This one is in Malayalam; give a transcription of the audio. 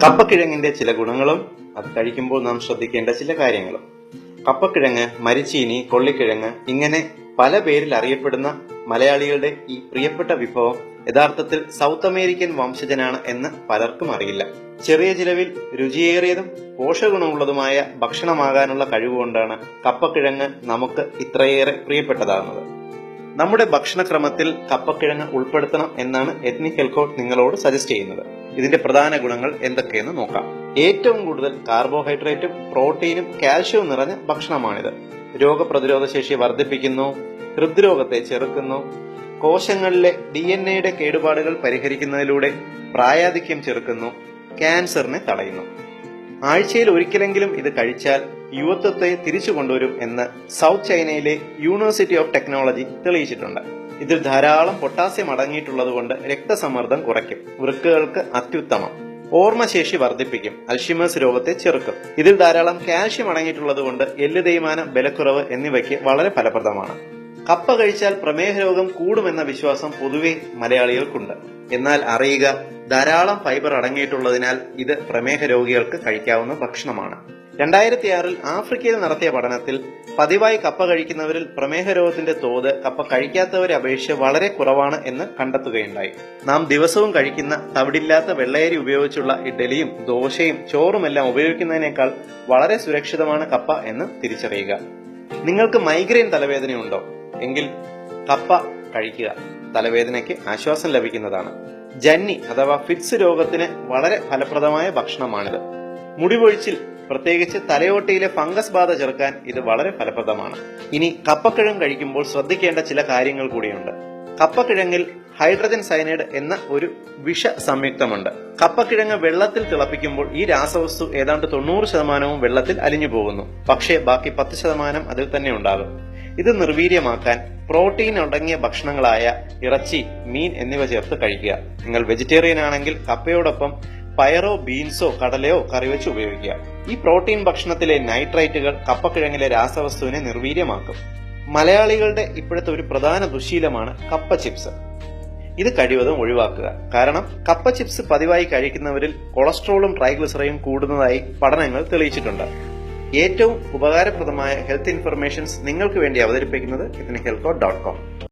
കപ്പക്കിഴങ്ങിന്റെ ചില ഗുണങ്ങളും അത് കഴിക്കുമ്പോൾ നാം ശ്രദ്ധിക്കേണ്ട ചില കാര്യങ്ങളും. കപ്പക്കിഴങ്ങ്, മരിച്ചീനി, കൊള്ളിക്കിഴങ്ങ് ഇങ്ങനെ പല പേരിൽ അറിയപ്പെടുന്ന മലയാളികളുടെ ഈ പ്രിയപ്പെട്ട വിഭവം യഥാർത്ഥത്തിൽ സൗത്ത് അമേരിക്കൻ വംശജനാണ് എന്ന് പലർക്കും അറിയില്ല. ചെറിയ ചിലവിൽ രുചിയേറിയതും പോഷകഗുണമുള്ളതുമായ ഭക്ഷണമാകാനുള്ള കഴിവുകൊണ്ടാണ് കപ്പക്കിഴങ്ങ് നമുക്ക് ഇത്രയേറെ പ്രിയപ്പെട്ടതാകുന്നത്. നമ്മുടെ ഭക്ഷണക്രമത്തിൽ കപ്പക്കിഴങ്ങ് ഉൾപ്പെടുത്തണം എന്നാണ് എത്നിക് ഹെൽത്ത് കോഡ് നിങ്ങളോട് സജസ്റ്റ് ചെയ്യുന്നത്. ഇതിന്റെ പ്രധാന ഗുണങ്ങൾ എന്തൊക്കെയെന്ന് നോക്കാം. ഏറ്റവും കൂടുതൽ കാർബോഹൈഡ്രേറ്റും പ്രോട്ടീനും കാൽഷ്യവും നിറഞ്ഞ ഭക്ഷണമാണിത്. രോഗപ്രതിരോധ ശേഷി വർദ്ധിപ്പിക്കുന്നു, ഹൃദ്രോഗത്തെ ചെറുക്കുന്നു, കോശങ്ങളിലെ DNA കേടുപാടുകൾ പരിഹരിക്കുന്നതിലൂടെ പ്രായാധിക്യം ചെറുക്കുന്നു, ക്യാൻസറിനെ തടയുന്നു. ആഴ്ചയിൽ ഒരിക്കലെങ്കിലും ഇത് കഴിച്ചാൽ യുവത്വത്തെ തിരിച്ചു കൊണ്ടുവരും എന്ന് സൗത്ത് ചൈനയിലെ യൂണിവേഴ്സിറ്റി ഓഫ് ടെക്നോളജി തെളിയിച്ചിട്ടുണ്ട്. ഇതിൽ ധാരാളം പൊട്ടാസ്യം അടങ്ങിയിട്ടുള്ളതുകൊണ്ട് രക്തസമ്മർദ്ദം കുറയ്ക്കും, വൃക്കകൾക്ക് അത്യുത്തമം, ഓർമ്മശേഷി വർദ്ധിപ്പിക്കും, അൽഷിമേഴ്സ് രോഗത്തെ ചെറുക്കും. ഇതിൽ ധാരാളം കാൽഷ്യം അടങ്ങിയിട്ടുള്ളതുകൊണ്ട് എല്ല് തേയ്മാനം, ബലക്കുറവ് എന്നിവയ്ക്ക് വളരെ ഫലപ്രദമാണ്. കപ്പ കഴിച്ചാൽ പ്രമേഹ രോഗം കൂടുമെന്ന വിശ്വാസം പൊതുവെ മലയാളികൾക്കുണ്ട്. എന്നാൽ അറിയുക, ധാരാളം ഫൈബർ അടങ്ങിയിട്ടുള്ളതിനാൽ ഇത് പ്രമേഹ രോഗികൾക്ക് കഴിക്കാവുന്ന ഭക്ഷണമാണ്. 2006 ആഫ്രിക്കയിൽ നടത്തിയ പഠനത്തിൽ പതിവായി കപ്പ കഴിക്കുന്നവരിൽ പ്രമേഹ രോഗത്തിന്റെ തോത് കപ്പ കഴിക്കാത്തവരെ അപേക്ഷിച്ച് വളരെ കുറവാണ് എന്ന് കണ്ടെത്തുകയുണ്ടായി. നാം ദിവസവും കഴിക്കുന്ന തവിടില്ലാത്ത വെള്ളയരി ഉപയോഗിച്ചുള്ള ഇഡ്ഡലിയും ദോശയും ചോറുമെല്ലാം ഉപയോഗിക്കുന്നതിനേക്കാൾ വളരെ സുരക്ഷിതമാണ് കപ്പ എന്ന് തിരിച്ചറിയുക. നിങ്ങൾക്ക് മൈഗ്രെയിൻ തലവേദനയുണ്ടോ എങ്കിൽ കപ്പ കഴിക്കുക, തലവേദനയ്ക്ക് ആശ്വാസം ലഭിക്കുന്നതാണ്. ജന്നി അഥവാ ഫിറ്റ്സ് രോഗത്തിന് വളരെ ഫലപ്രദമായ ഭക്ഷണമാണിത്. മുടിപൊഴിച്ചിൽ, പ്രത്യേകിച്ച് തലയോട്ടിയിലെ ഫംഗസ് ബാധ ചെറുക്കാൻ ഇത് വളരെ ഫലപ്രദമാണ്. ഇനി കപ്പക്കിഴങ്ങ് കഴിക്കുമ്പോൾ ശ്രദ്ധിക്കേണ്ട ചില കാര്യങ്ങൾ കൂടിയുണ്ട്. കപ്പക്കിഴങ്ങിൽ ഹൈഡ്രജൻ സയനൈഡ് എന്ന ഒരു വിഷ സംയുക്തമുണ്ട്. കപ്പക്കിഴങ്ങ് വെള്ളത്തിൽ തിളപ്പിക്കുമ്പോൾ ഈ രാസവസ്തു ഏതാണ്ട് 90% വെള്ളത്തിൽ അലിഞ്ഞു പോകുന്നു. പക്ഷേ ബാക്കി 10% അതിൽ തന്നെ ഉണ്ടാകും. ഇത് നിർവീര്യമാക്കാൻ പ്രോട്ടീൻ അടങ്ങിയ ഭക്ഷണങ്ങളായ ഇറച്ചി, മീൻ എന്നിവ ചേർത്ത് കഴിക്കുക. നിങ്ങൾ വെജിറ്റേറിയൻ ആണെങ്കിൽ കപ്പയോടൊപ്പം പയറോ ബീൻസോ കടലയോ കറിവെച്ച് ഉപയോഗിക്കുക. ഈ പ്രോട്ടീൻ ഭക്ഷണത്തിലെ നൈട്രൈറ്റുകൾ കപ്പക്കിഴങ്ങിലെ രാസവസ്തുവിനെ നിർവീര്യമാക്കും. മലയാളികളുടെ ഇപ്പോഴത്തെ ഒരു പ്രധാന ദുശ്ശീലമാണ് കപ്പ ചിപ്സ്. ഇത് കഴിവതും ഒഴിവാക്കുക. കാരണം കപ്പ ചിപ്സ് പതിവായി കഴിക്കുന്നവരിൽ കൊളസ്ട്രോളും ട്രൈഗ്ലിസറൈഡും കൂടുന്നതായി പഠനങ്ങൾ തെളിയിച്ചിട്ടുണ്ട്. ഏറ്റവും ഉപകാരപ്രദമായ ഹെൽത്ത് ഇൻഫർമേഷൻസ് നിങ്ങൾക്ക് വേണ്ടി അവതരിപ്പിക്കുന്നത് ethnichealthcode.com.